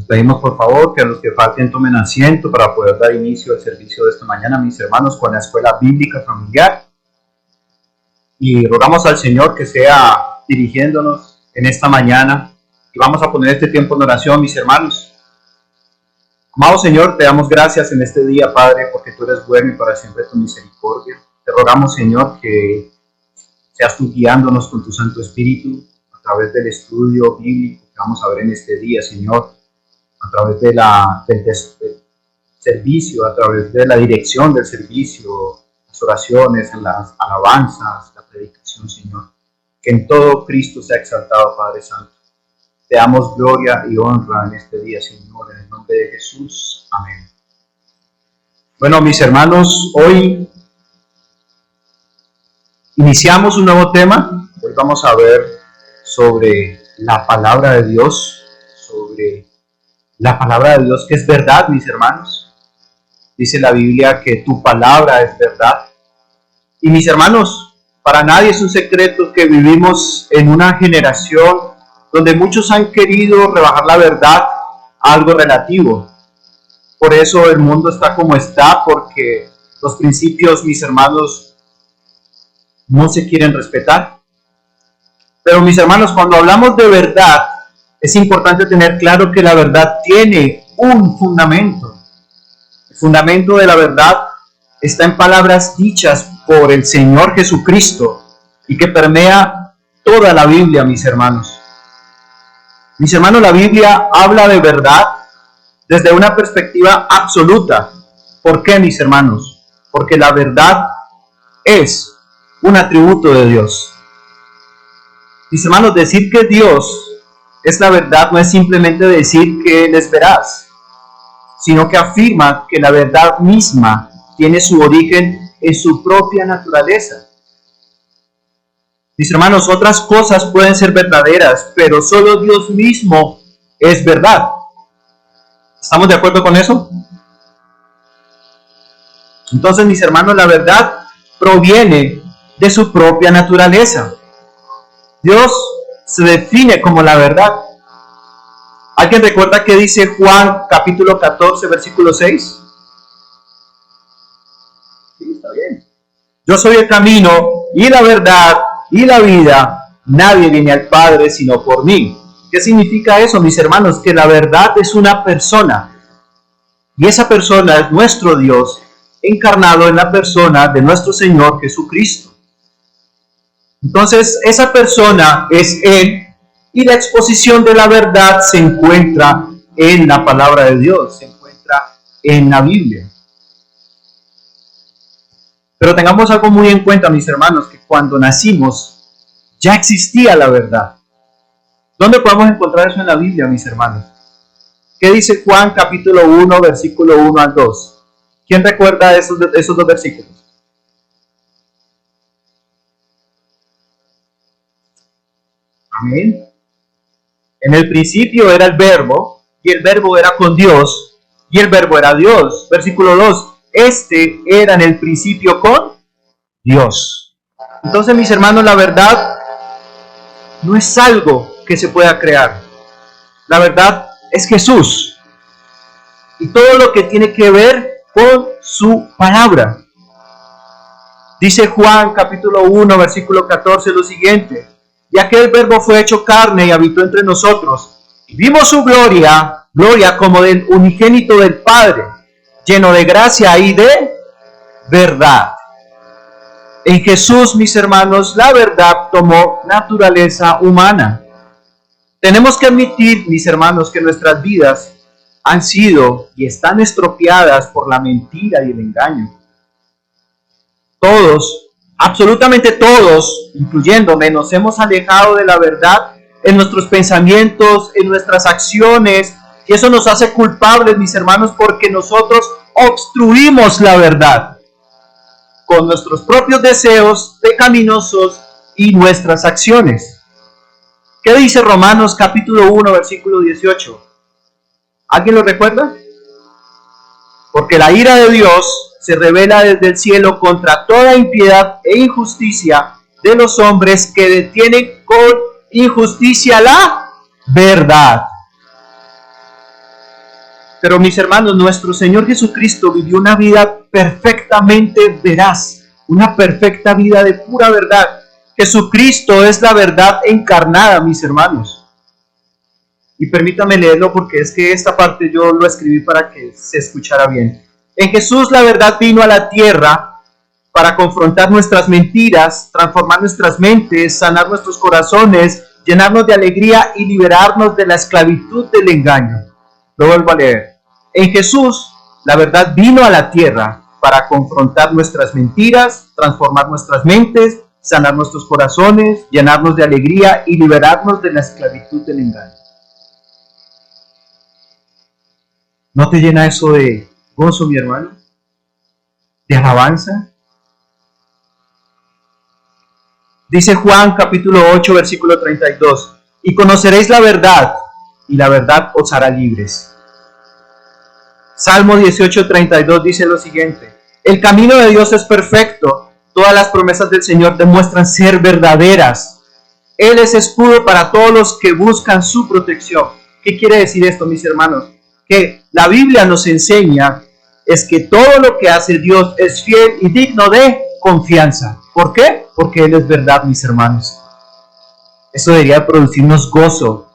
Pedimos por favor que a los que falten tomen asiento para poder dar inicio al servicio de esta mañana, mis hermanos, con la escuela bíblica familiar. Y rogamos al Señor que sea dirigiéndonos en esta mañana. Y vamos a poner este tiempo en oración, mis hermanos. Amado Señor, te damos gracias en este día, Padre, porque tú eres bueno y para siempre tu misericordia. Te rogamos, Señor, que seas tú guiándonos con tu Santo Espíritu a través del estudio bíblico que vamos a ver en este día, Señor, a través del servicio, a través de la dirección del servicio, las oraciones, las alabanzas, la predicación, Señor. Que en todo Cristo sea exaltado, Padre Santo. Te damos gloria y honra en este día, Señor, en el nombre de Jesús. Amén. Bueno, mis hermanos, hoy iniciamos un nuevo tema. Hoy vamos a ver sobre la palabra de Dios, sobre la palabra de Dios que es verdad, mis hermanos. Dice la Biblia que tu palabra es verdad. Y mis hermanos, para nadie es un secreto que vivimos en una generación donde muchos han querido rebajar la verdad a algo relativo. Por eso el mundo está como está, porque los principios, mis hermanos, no se quieren respetar. Pero mis hermanos, cuando hablamos de verdad, es importante tener claro que la verdad tiene un fundamento. El fundamento de la verdad está en palabras dichas por el Señor Jesucristo y que permea toda la Biblia, mis hermanos. Mis hermanos, la Biblia habla de verdad desde una perspectiva absoluta. ¿Por qué, mis hermanos? Porque la verdad es un atributo de Dios. Mis hermanos, decir que Dios es la verdad no es simplemente decir que Él es veraz, sino que afirma que la verdad misma tiene su origen en su propia naturaleza. Mis hermanos, otras cosas pueden ser verdaderas, pero solo Dios mismo es verdad. ¿Estamos de acuerdo con eso? Entonces, mis hermanos, la verdad proviene de su propia naturaleza. Dios se define como la verdad. ¿Alguien recuerda qué dice Juan capítulo 14, versículo 6? Sí, está bien. Yo soy el camino y la verdad y la vida. Nadie viene al Padre sino por mí. ¿Qué significa eso, mis hermanos? Que la verdad es una persona. Y esa persona es nuestro Dios, encarnado en la persona de nuestro Señor Jesucristo. Entonces, esa persona es Él, y la exposición de la verdad se encuentra en la palabra de Dios, se encuentra en la Biblia. Pero tengamos algo muy en cuenta, mis hermanos, que cuando nacimos ya existía la verdad. ¿Dónde podemos encontrar eso en la Biblia, mis hermanos? ¿Qué dice Juan capítulo 1, versículo 1 al 2? ¿Quién recuerda esos dos versículos? Amén. En el principio era el verbo, y el verbo era con Dios, y el verbo era Dios. Versículo 2. Este era en el principio con Dios. Entonces, mis hermanos, la verdad no es algo que se pueda crear. La verdad es Jesús. Y todo lo que tiene que ver con su palabra. Dice Juan capítulo 1, versículo 14 lo siguiente. Y aquel verbo fue hecho carne y habitó entre nosotros. Y vimos su gloria, gloria como del unigénito del Padre, lleno de gracia y de verdad. En Jesús, mis hermanos, la verdad tomó naturaleza humana. Tenemos que admitir, mis hermanos, que nuestras vidas han sido y están estropeadas por la mentira y el engaño. Todos, absolutamente todos, incluyéndome, nos hemos alejado de la verdad en nuestros pensamientos, en nuestras acciones, y eso nos hace culpables, mis hermanos, porque nosotros obstruimos la verdad con nuestros propios deseos pecaminosos y nuestras acciones. ¿Qué dice Romanos capítulo 1, versículo 18? ¿Alguien lo recuerda? Porque la ira de Dios se revela desde el cielo contra toda impiedad e injusticia de los hombres que detienen con injusticia la verdad. Pero mis hermanos, nuestro Señor Jesucristo vivió una vida perfectamente veraz, una perfecta vida de pura verdad. Jesucristo es la verdad encarnada, mis hermanos. Y permítame leerlo porque es que esta parte yo lo escribí para que se escuchara bien. En Jesús la verdad vino a la tierra para confrontar nuestras mentiras, transformar nuestras mentes, sanar nuestros corazones, llenarnos de alegría y liberarnos de la esclavitud del engaño. Lo vuelvo a leer. En Jesús la verdad vino a la tierra para confrontar nuestras mentiras, transformar nuestras mentes, sanar nuestros corazones, llenarnos de alegría y liberarnos de la esclavitud del engaño. ¿No te llena eso de gozo, mi hermano? ¿De alabanza? Dice Juan capítulo 8, versículo 32, y conoceréis la verdad, y la verdad os hará libres. Salmo 18, 32 dice lo siguiente, el camino de Dios es perfecto, todas las promesas del Señor demuestran ser verdaderas. Él es escudo para todos los que buscan su protección. ¿Qué quiere decir esto, mis hermanos? Que la Biblia nos enseña es que todo lo que hace Dios es fiel y digno de confianza. ¿Por qué? Porque Él es verdad, mis hermanos. Eso debería producirnos gozo,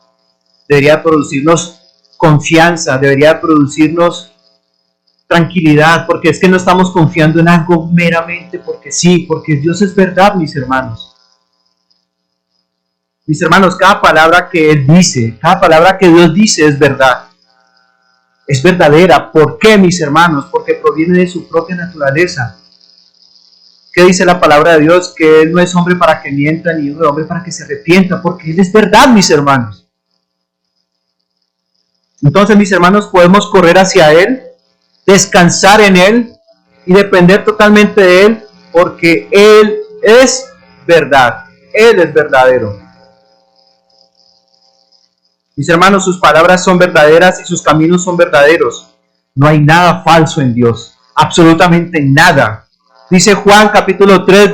debería producirnos confianza, debería producirnos tranquilidad, porque es que no estamos confiando en algo meramente porque sí, porque Dios es verdad, mis hermanos. Mis hermanos, cada palabra que Él dice, cada palabra que Dios dice es verdad. Es verdadera. ¿Por qué, mis hermanos? Porque proviene de su propia naturaleza. ¿Qué dice la palabra de Dios? Que Él no es hombre para que mienta, ni hijo de hombre para que se arrepienta, porque Él es verdad, mis hermanos. Entonces, mis hermanos, podemos correr hacia Él, descansar en Él y depender totalmente de Él, porque Él es verdad. Él es verdadero. Mis hermanos, sus palabras son verdaderas y sus caminos son verdaderos. No hay nada falso en Dios, absolutamente nada. Dice Juan capítulo 3,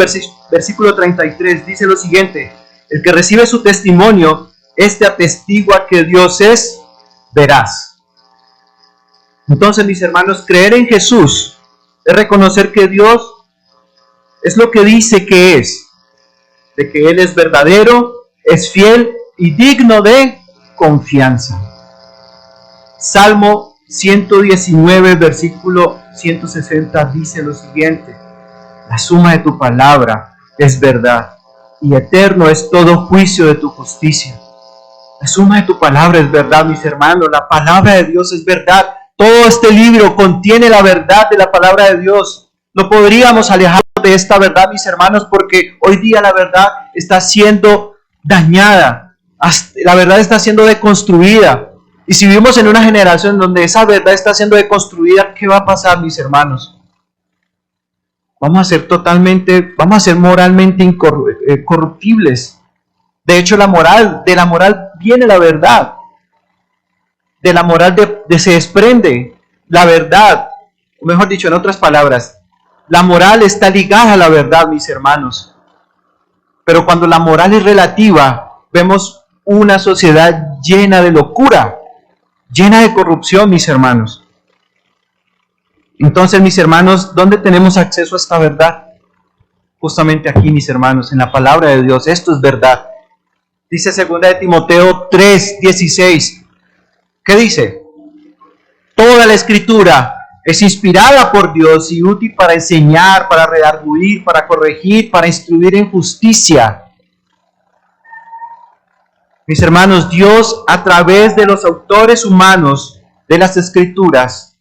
versículo 33, dice lo siguiente, el que recibe su testimonio, este atestigua que Dios es veraz. Entonces, mis hermanos, creer en Jesús es reconocer que Dios es lo que dice que es, de que Él es verdadero, es fiel y digno de confianza. Salmo 119, versículo 160 dice lo siguiente, la suma de tu palabra es verdad y eterno es todo juicio de tu justicia. La suma de tu palabra es verdad, mis hermanos, la palabra de Dios es verdad. Todo este libro contiene la verdad de la palabra de Dios. No podríamos alejarnos de esta verdad, mis hermanos, porque hoy día la verdad está siendo dañada. La verdad está siendo deconstruida. Y si vivimos en una generación donde esa verdad está siendo deconstruida, ¿qué va a pasar, mis hermanos? Vamos a ser moralmente incorruptibles. De hecho, de la moral viene la verdad. De la moral se desprende la verdad. O mejor dicho, en otras palabras, la moral está ligada a la verdad, mis hermanos. Pero cuando la moral es relativa, vemos una sociedad llena de locura, llena de corrupción, mis hermanos. Entonces, mis hermanos, ¿dónde tenemos acceso a esta verdad? Justamente aquí, mis hermanos, en la palabra de Dios. Esto es verdad. Dice 2 de Timoteo 3:16. ¿Qué dice? Toda la Escritura es inspirada por Dios y útil para enseñar, para redarguir, para corregir, para instruir en justicia. Mis hermanos, Dios a través de los autores humanos de las Escrituras,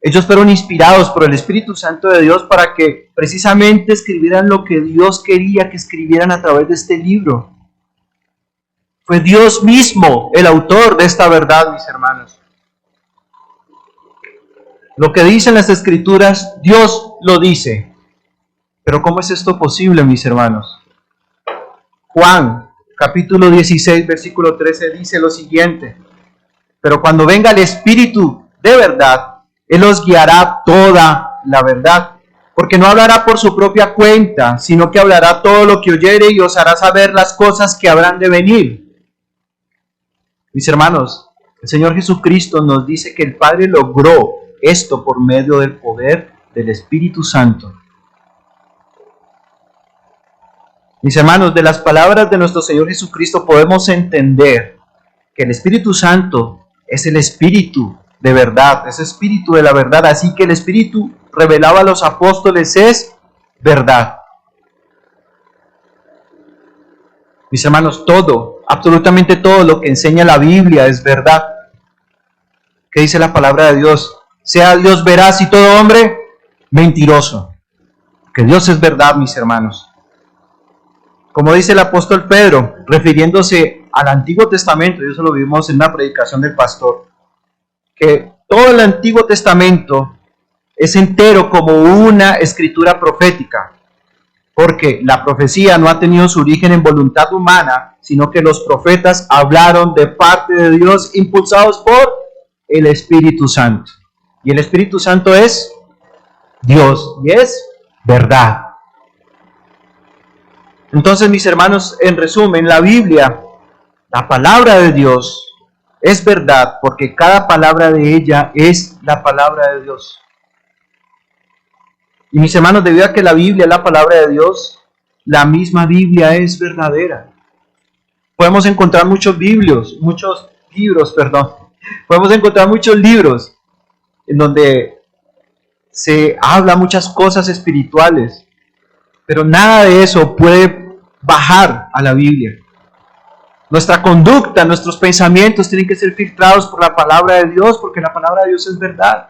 ellos fueron inspirados por el Espíritu Santo de Dios para que precisamente escribieran lo que Dios quería que escribieran a través de este libro. Fue Dios mismo el autor de esta verdad, mis hermanos. Lo que dicen las Escrituras, Dios lo dice. Pero ¿cómo es esto posible, mis hermanos? Juan, capítulo 16, versículo 13, dice lo siguiente. Pero cuando venga el Espíritu de verdad, Él os guiará toda la verdad, porque no hablará por su propia cuenta, sino que hablará todo lo que oyere y os hará saber las cosas que habrán de venir. Mis hermanos, El Señor Jesucristo nos dice que el Padre logró esto por medio del poder del Espíritu Santo. Mis hermanos, de las palabras de nuestro Señor Jesucristo podemos entender que el Espíritu Santo es el Espíritu de verdad, es Espíritu de la verdad, así que el Espíritu revelado a los apóstoles es verdad. Mis hermanos, todo, absolutamente todo lo que enseña la Biblia es verdad. ¿Qué dice la palabra de Dios? Sea Dios veraz y todo hombre mentiroso. Que Dios es verdad, mis hermanos. Como dice el apóstol Pedro, refiriéndose al Antiguo Testamento, y eso lo vimos en una predicación del pastor, que todo el Antiguo Testamento es entero como una escritura profética, porque la profecía no ha tenido su origen en voluntad humana, sino que los profetas hablaron de parte de Dios, impulsados por el Espíritu Santo. Y el Espíritu Santo es Dios, y es verdad. Entonces, mis hermanos, en resumen, la Biblia, la palabra de Dios, es verdad porque cada palabra de ella es la palabra de Dios. Y mis hermanos, debido a que la Biblia es la palabra de Dios, la misma Biblia es verdadera. Podemos encontrar muchos libros, podemos encontrar muchos libros en donde se habla muchas cosas espirituales, pero nada de eso puede bajar a la Biblia. Nuestra conducta, nuestros pensamientos tienen que ser filtrados por la palabra de Dios, porque la palabra de Dios es verdad.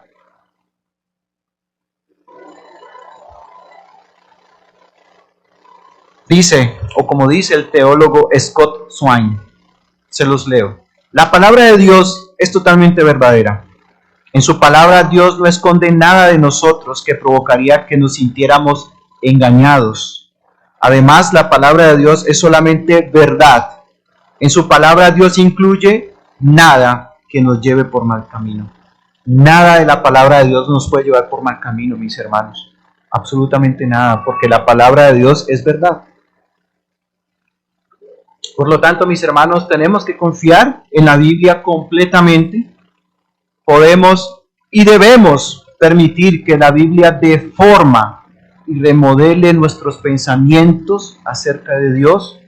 Dice, o como dice el teólogo Scott Swain, se los leo: la palabra de Dios es totalmente verdadera. En su palabra Dios no esconde nada de nosotros que provocaría que nos sintiéramos engañados. Además, la palabra de Dios es solamente verdad. En su palabra Dios incluye nada que nos lleve por mal camino. Nada de la palabra de Dios nos puede llevar por mal camino, mis hermanos. Absolutamente nada, porque la palabra de Dios es verdad. Por lo tanto, mis hermanos, tenemos que confiar en la Biblia completamente. Podemos y debemos permitir que la Biblia deforma y remodele nuestros pensamientos acerca de Dios,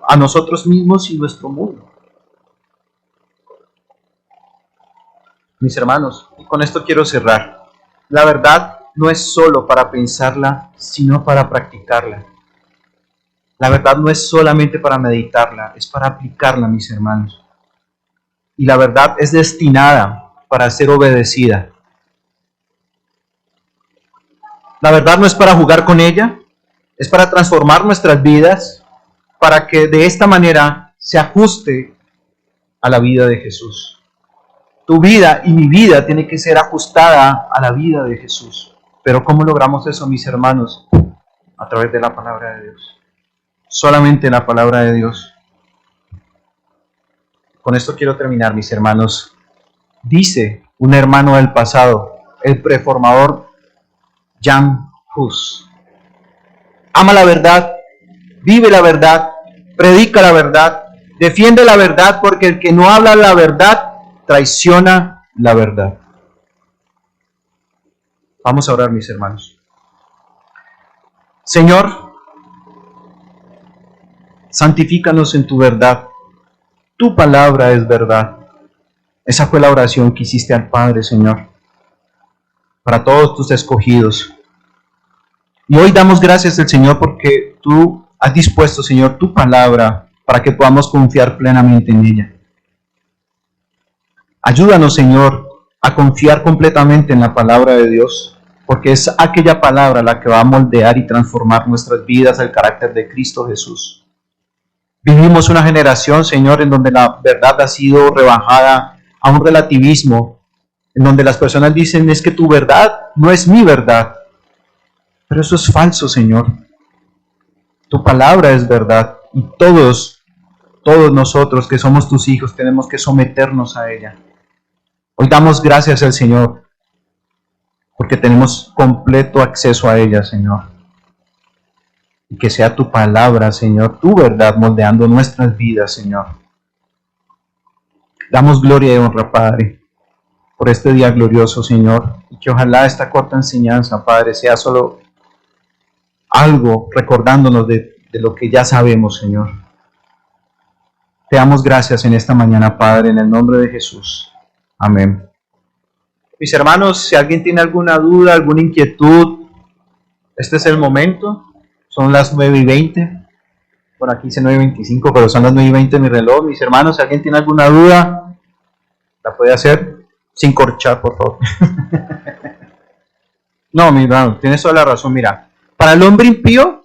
a nosotros mismos y nuestro mundo. Mis hermanos, y con esto quiero cerrar. La verdad no es solo para pensarla, sino para practicarla. La verdad no es solamente para meditarla, es para aplicarla, mis hermanos. Y la verdad es destinada para ser obedecida. La verdad no es para jugar con ella, es para transformar nuestras vidas, para que de esta manera se ajuste a la vida de Jesús. Tu vida y mi vida tiene que ser ajustada a la vida de Jesús. Pero ¿cómo logramos eso, mis hermanos? A través de la palabra de Dios. Solamente la palabra de Dios. Con esto quiero terminar, mis hermanos. Dice un hermano del pasado, el preformador Jan Hus: ama la verdad, vive la verdad, predica la verdad, defiende la verdad, porque el que no habla la verdad traiciona la verdad. Vamos a orar, mis hermanos. Señor, santifícanos en tu verdad. Tu palabra es verdad. Esa fue la oración que hiciste al Padre, Señor, para todos tus escogidos. Y hoy damos gracias al Señor porque tú has dispuesto, Señor, tu palabra para que podamos confiar plenamente en ella. Ayúdanos, Señor, a confiar completamente en la palabra de Dios, porque es aquella palabra la que va a moldear y transformar nuestras vidas al carácter de Cristo Jesús. Vivimos una generación, Señor, en donde la verdad ha sido rebajada a un relativismo, en donde las personas dicen: es que tu verdad no es mi verdad. Pero eso es falso, Señor. Tu palabra es verdad y todos nosotros que somos tus hijos tenemos que someternos a ella. Hoy damos gracias al Señor porque tenemos completo acceso a ella, Señor. Y que sea tu palabra, Señor, tu verdad moldeando nuestras vidas, Señor. Damos gloria y honra, Padre, por este día glorioso, Señor, y que ojalá esta corta enseñanza, Padre, sea solo algo recordándonos de lo que ya sabemos, Señor. Te damos gracias en esta mañana, Padre, en el nombre de Jesús. Amén. Mis hermanos, si alguien tiene alguna duda, alguna inquietud, este es el momento. Son las 9:20. Bueno, aquí dice 9:25, pero son las 9:20 en mi reloj. Mis hermanos, si alguien tiene alguna duda, la puede hacer sin corchar, por favor. No, mi hermano, tienes toda la razón. Mira, para el hombre impío,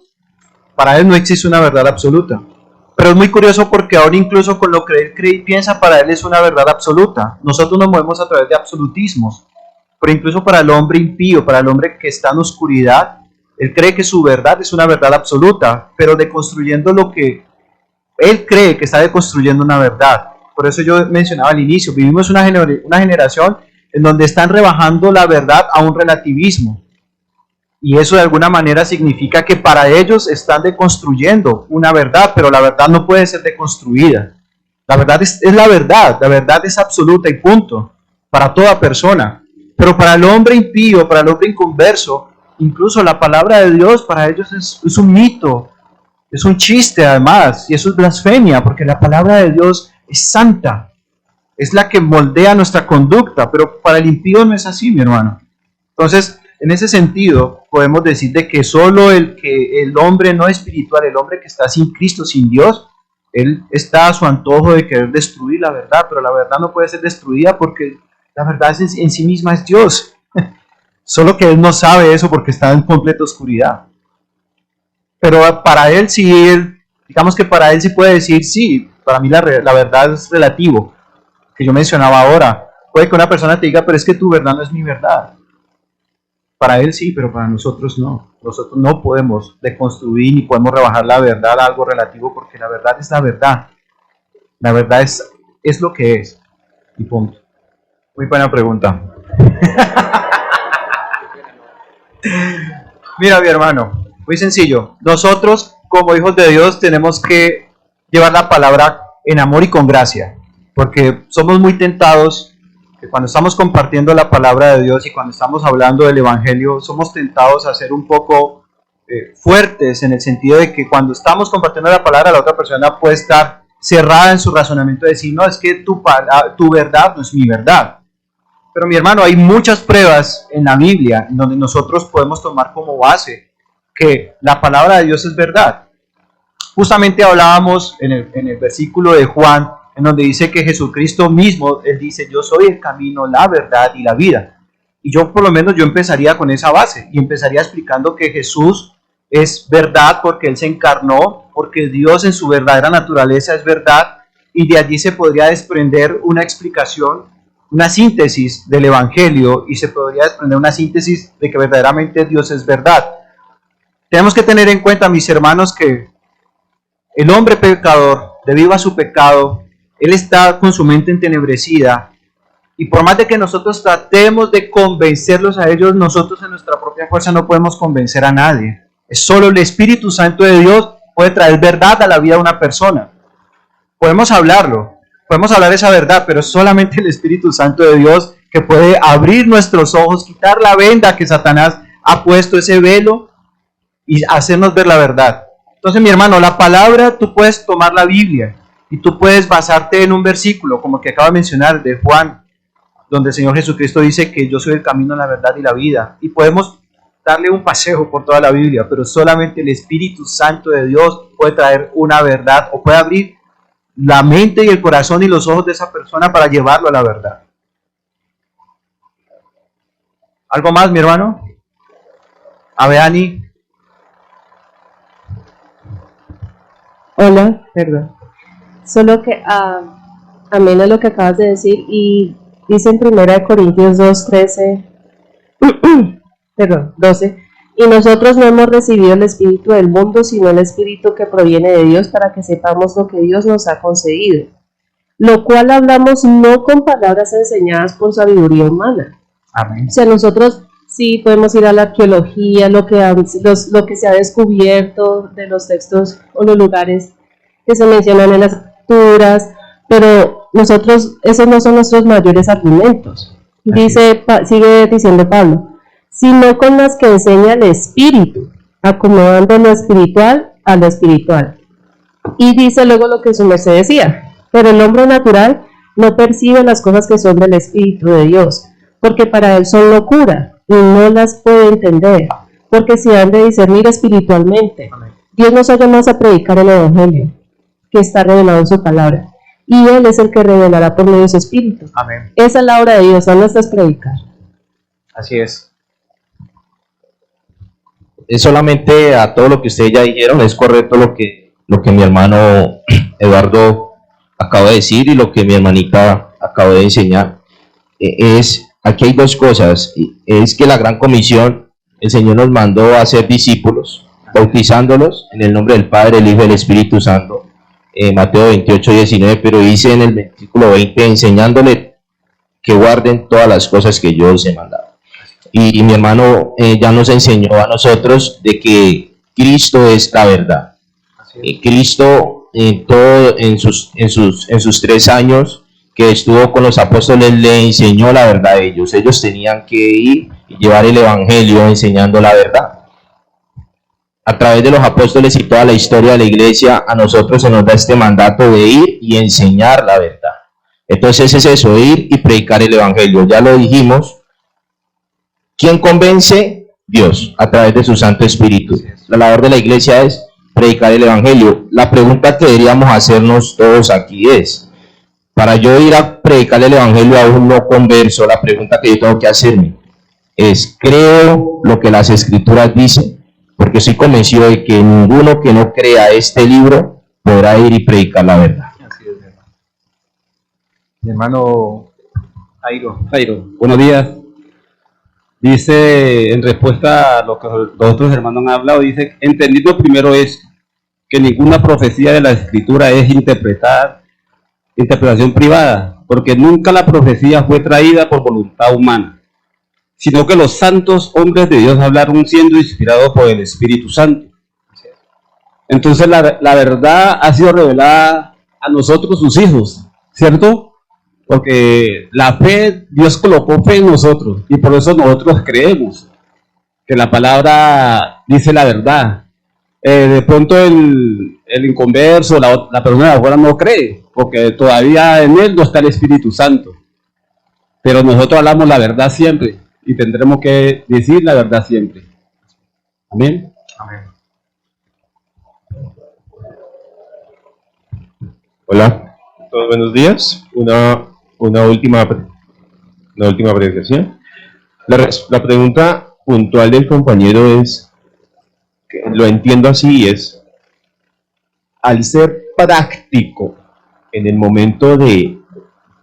para él no existe una verdad absoluta. Pero es muy curioso porque ahora incluso con lo que él cree y piensa, para él es una verdad absoluta. Nosotros nos movemos a través de absolutismos. Pero incluso para el hombre impío, para el hombre que está en oscuridad, él cree que su verdad es una verdad absoluta, pero deconstruyendo lo que él cree que está deconstruyendo una verdad. Por eso yo mencionaba al inicio, vivimos una generación en donde están rebajando la verdad a un relativismo. Y eso de alguna manera significa que para ellos están deconstruyendo una verdad, pero la verdad no puede ser deconstruida. La verdad es la verdad es absoluta y punto, para toda persona. Pero para el hombre impío, para el hombre inconverso, incluso la palabra de Dios para ellos es un mito, es un chiste además, y eso es blasfemia, porque la palabra de Dios es santa, es la que moldea nuestra conducta, pero para el impío no es así, mi hermano. Entonces, en ese sentido, podemos decir de que solo el hombre no espiritual, el hombre que está sin Cristo, sin Dios, él está a su antojo de querer destruir la verdad, pero la verdad no puede ser destruida porque la verdad en sí misma es Dios. Solo que él no sabe eso porque está en completa oscuridad. Pero para él sí, digamos que para él sí puede decir, sí, para mí la verdad es relativo, que yo mencionaba ahora. Puede que una persona te diga, pero es que tu verdad no es mi verdad. Para él sí, pero para nosotros no. Nosotros no podemos deconstruir ni podemos rebajar la verdad a algo relativo porque la verdad es la verdad. La verdad es lo que es. Y punto. Muy buena pregunta. Mira, mi hermano, muy sencillo. Nosotros, como hijos de Dios, tenemos que llevar la palabra en amor y con gracia. Porque somos muy tentados que cuando estamos compartiendo la palabra de Dios y cuando estamos hablando del Evangelio, somos tentados a ser un poco fuertes en el sentido de que cuando estamos compartiendo la palabra, la otra persona puede estar cerrada en su razonamiento de decir, no, es que tu verdad no es mi verdad. Pero mi hermano, hay muchas pruebas en la Biblia en donde nosotros podemos tomar como base que la palabra de Dios es verdad. Justamente hablábamos en el versículo de Juan, en donde dice que Jesucristo mismo, Él dice, yo soy el camino, la verdad y la vida. Y yo por lo menos yo empezaría con esa base y empezaría explicando que Jesús es verdad porque Él se encarnó, porque Dios en su verdadera naturaleza es verdad, y de allí se podría desprender una explicación, una síntesis del Evangelio, y se podría desprender una síntesis de que verdaderamente Dios es verdad. Tenemos que tener en cuenta, mis hermanos, que el hombre pecador, debido a su pecado, él está con su mente entenebrecida, y por más de que nosotros tratemos de convencerlos a ellos, nosotros en nuestra propia fuerza no podemos convencer a nadie. Es solo el Espíritu Santo de Dios puede traer verdad a la vida de una persona. Podemos hablarlo, podemos hablar esa verdad, pero es solamente el Espíritu Santo de Dios que puede abrir nuestros ojos, quitar la venda que Satanás ha puesto, ese velo, y hacernos ver la verdad. Entonces, mi hermano, la palabra, tú puedes tomar la Biblia y tú puedes basarte en un versículo, como el que acabo de mencionar, de Juan, donde el Señor Jesucristo dice que yo soy el camino, la verdad y la vida. Y podemos darle un paseo por toda la Biblia, pero solamente el Espíritu Santo de Dios puede traer una verdad o puede abrir la mente y el corazón y los ojos de esa persona para llevarlo a la verdad. ¿Algo más, mi hermano? A ver, Ani. Hola, perdón. Solo que amén a lo que acabas de decir, y dice en 1 Corintios 2:13, perdón, 12, y nosotros no hemos recibido el espíritu del mundo, sino el espíritu que proviene de Dios, para que sepamos lo que Dios nos ha concedido, lo cual hablamos no con palabras enseñadas por sabiduría humana. Amén. O sea, nosotros sí podemos ir a la arqueología, lo que se ha descubierto de los textos o los lugares que se mencionan en las escrituras, pero esos no son nuestros mayores argumentos. Sigue diciendo Pablo, sino con las que enseña el Espíritu, acomodando lo espiritual a lo espiritual. Y dice luego lo que su merced decía, pero el hombre natural no percibe las cosas que son del Espíritu de Dios, porque para él son locura, y no las puede entender, porque se han de discernir espiritualmente. Amén. Dios nos ha llamado a predicar el Evangelio, que está revelado en su palabra, y Él es el que revelará por medio de su Espíritu. Amén. Esa es la obra de Dios, no nuestra es predicar. Así es. Es solamente a todo lo que ustedes ya dijeron, es correcto lo que mi hermano Eduardo acaba de decir y lo que mi hermanita acaba de enseñar. Aquí hay dos cosas, es que la gran comisión, el Señor nos mandó a ser discípulos, bautizándolos en el nombre del Padre, el Hijo y el Espíritu Santo, Mateo 28, 19, pero dice en el versículo 20, enseñándole que guarden todas las cosas que yo os he mandado. Y mi hermano ya nos enseñó a nosotros de que Cristo es la verdad. Cristo en sus 3 años que estuvo con los apóstoles le enseñó la verdad a ellos. Ellos tenían que ir y llevar el evangelio enseñando la verdad. A través de los apóstoles y toda la historia de la iglesia, a nosotros se nos da este mandato de ir y enseñar la verdad. Entonces es eso, ir y predicar el evangelio. Ya lo dijimos. ¿Quién convence? Dios, a través de su Santo Espíritu. La labor de la iglesia es predicar el evangelio. La pregunta que deberíamos hacernos todos aquí es, para yo ir a predicar el evangelio a un no converso, la pregunta que yo tengo que hacerme es, ¿creo lo que las escrituras dicen? Porque estoy convencido de que ninguno que no crea este libro podrá ir y predicar la verdad. Así es, mi hermano. Mi hermano Jairo, buenos días. Dice, en respuesta a lo que los otros hermanos han hablado, dice, entendido primero es que ninguna profecía de la Escritura es interpretación privada, porque nunca la profecía fue traída por voluntad humana, sino que los santos hombres de Dios hablaron siendo inspirados por el Espíritu Santo. Entonces la verdad ha sido revelada a nosotros, sus hijos, ¿cierto? Porque la fe, Dios colocó fe en nosotros y por eso nosotros creemos que la palabra dice la verdad. De pronto el inconverso, la persona de afuera no cree, porque todavía en él no está el Espíritu Santo. Pero nosotros hablamos la verdad siempre y tendremos que decir la verdad siempre. Amén. Amén. Hola, todos buenos días. Una última apreciación. La pregunta puntual del compañero es, que lo entiendo así, es, al ser práctico en el momento de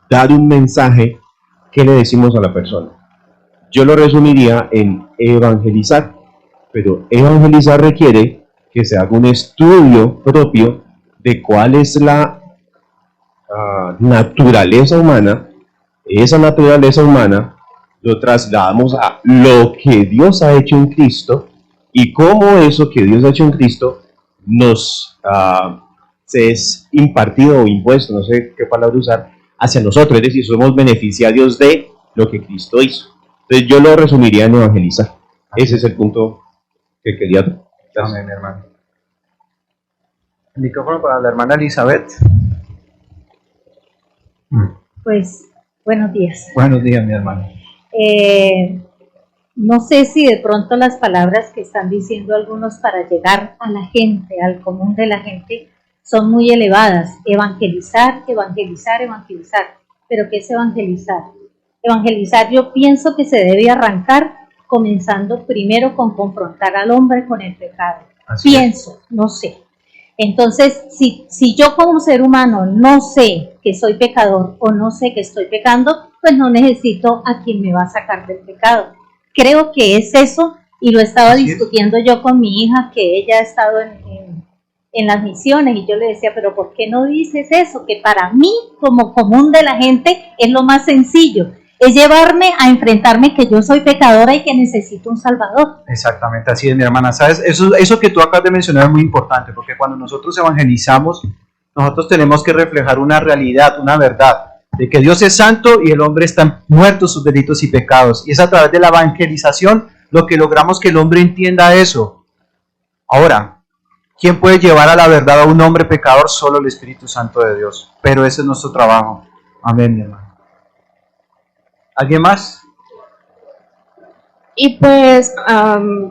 dar un mensaje, ¿qué le decimos a la persona? Yo lo resumiría en evangelizar, pero evangelizar requiere que se haga un estudio propio de cuál es la naturaleza humana. Esa naturaleza humana lo trasladamos a lo que Dios ha hecho en Cristo y cómo eso que Dios ha hecho en Cristo nos se es impartido o impuesto, no sé qué palabra usar, hacia nosotros, es decir, somos beneficiarios de lo que Cristo hizo. Entonces yo lo resumiría en evangelizar. Ese es el punto que quería dar. Amén, mi hermano. El micrófono para la hermana Elizabeth. Pues, buenos días. Buenos días, mi hermano. No sé si de pronto las palabras que están diciendo algunos para llegar a la gente, al común de la gente, son muy elevadas. Evangelizar, evangelizar, evangelizar. ¿Pero qué es evangelizar? Evangelizar, yo pienso que se debe arrancar comenzando primero con confrontar al hombre con el pecado. Pienso, no sé. Entonces, si yo como ser humano no sé que soy pecador o no sé que estoy pecando, pues no necesito a quien me va a sacar del pecado. Creo que es eso, y lo estaba discutiendo yo con mi hija, que ella ha estado en las misiones, y yo le decía, pero ¿por qué no dices eso? Que para mí, como común de la gente, es lo más sencillo. Es llevarme a enfrentarme que yo soy pecadora y que necesito un salvador. Exactamente, así es, mi hermana. ¿Sabes? Eso que tú acabas de mencionar es muy importante, porque cuando nosotros evangelizamos, Nosotros tenemos que reflejar una realidad, una verdad, de que Dios es santo y el hombre está muerto en sus delitos y pecados. Y es a través de la evangelización lo que logramos que el hombre entienda eso. Ahora, ¿quién puede llevar a la verdad a un hombre pecador? Solo el Espíritu Santo de Dios. Pero ese es nuestro trabajo. Amén, mi hermano. ¿Alguien más? Y pues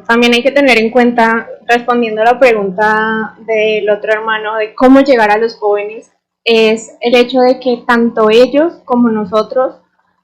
también hay que tener en cuenta, respondiendo a la pregunta del otro hermano de cómo llegar a los jóvenes, es el hecho de que tanto ellos como nosotros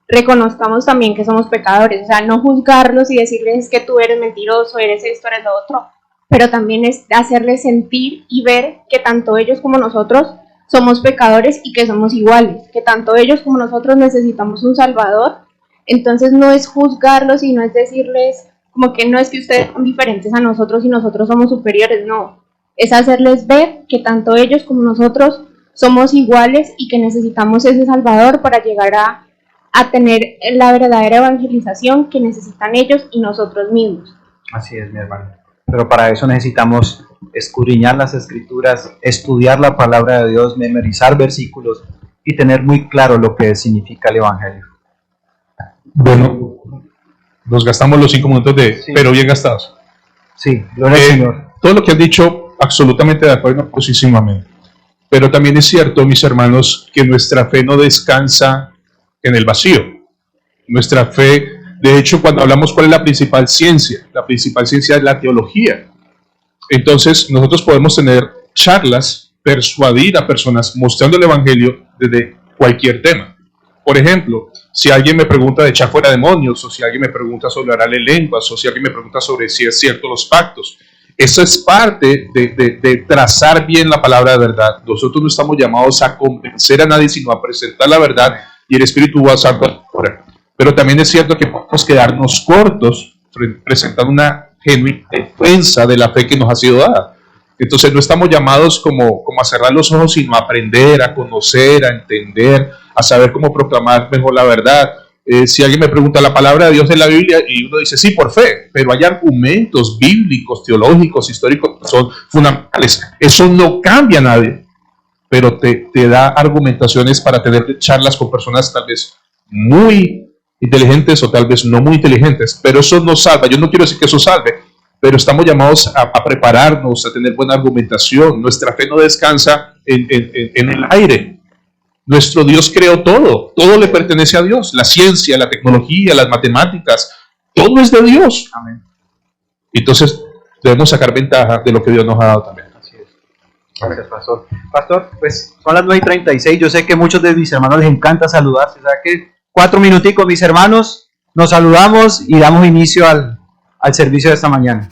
reconozcamos también que somos pecadores. O sea, no juzgarlos y decirles que tú eres mentiroso, eres esto, eres lo otro, pero también es hacerles sentir y ver que tanto ellos como nosotros somos pecadores y que somos iguales, que tanto ellos como nosotros necesitamos un Salvador. Entonces no es juzgarlos y no es decirles como que no es que ustedes son diferentes a nosotros y nosotros somos superiores, no. Es hacerles ver que tanto ellos como nosotros somos iguales y que necesitamos ese Salvador para llegar a tener la verdadera evangelización que necesitan ellos y nosotros mismos. Así es, mi hermano. Pero para eso necesitamos escudriñar las Escrituras, estudiar la palabra de Dios, memorizar versículos y tener muy claro lo que significa el Evangelio. Bueno, nos gastamos los 5 minutos Sí. pero bien gastados. Sí, gloria al Señor. Todo lo que han dicho, absolutamente de acuerdo, positivamente. Pero también es cierto, mis hermanos, que nuestra fe no descansa en el vacío. Nuestra fe, de hecho, cuando hablamos cuál es la principal ciencia es la teología. Entonces, nosotros podemos tener charlas, persuadir a personas mostrando el Evangelio desde cualquier tema. Por ejemplo, si alguien me pregunta de echar fuera demonios, o si alguien me pregunta sobre orar en lenguas, o si alguien me pregunta sobre si es cierto los pactos, eso es parte de trazar bien la palabra de verdad. Nosotros no estamos llamados a convencer a nadie, sino a presentar la verdad, y el Espíritu va a estar por ahora. Pero también es cierto que podemos quedarnos cortos presentando una genuina defensa de la fe que nos ha sido dada. Entonces no estamos llamados como a cerrar los ojos, sino a aprender, a conocer, a entender, a saber cómo proclamar mejor la verdad. Si alguien me pregunta la palabra de Dios en la Biblia y uno dice sí, por fe, pero hay argumentos bíblicos, teológicos, históricos que son fundamentales. Eso no cambia a nadie, pero te da argumentaciones para tener charlas con personas tal vez muy inteligentes o tal vez no muy inteligentes, pero eso no salva. Yo no quiero decir que eso salve, pero estamos llamados a prepararnos, a tener buena argumentación. Nuestra fe no descansa en el aire. Nuestro Dios creó todo le pertenece a Dios, la ciencia, la tecnología, las matemáticas, todo es de Dios. Amén. Entonces debemos sacar ventaja de lo que Dios nos ha dado también. Así es. Gracias, pastor. Pastor, pues son las 9:36. Yo sé que muchos de mis hermanos les encanta saludarse. O sea que 4 minuticos, mis hermanos, nos saludamos y damos inicio al servicio de esta mañana.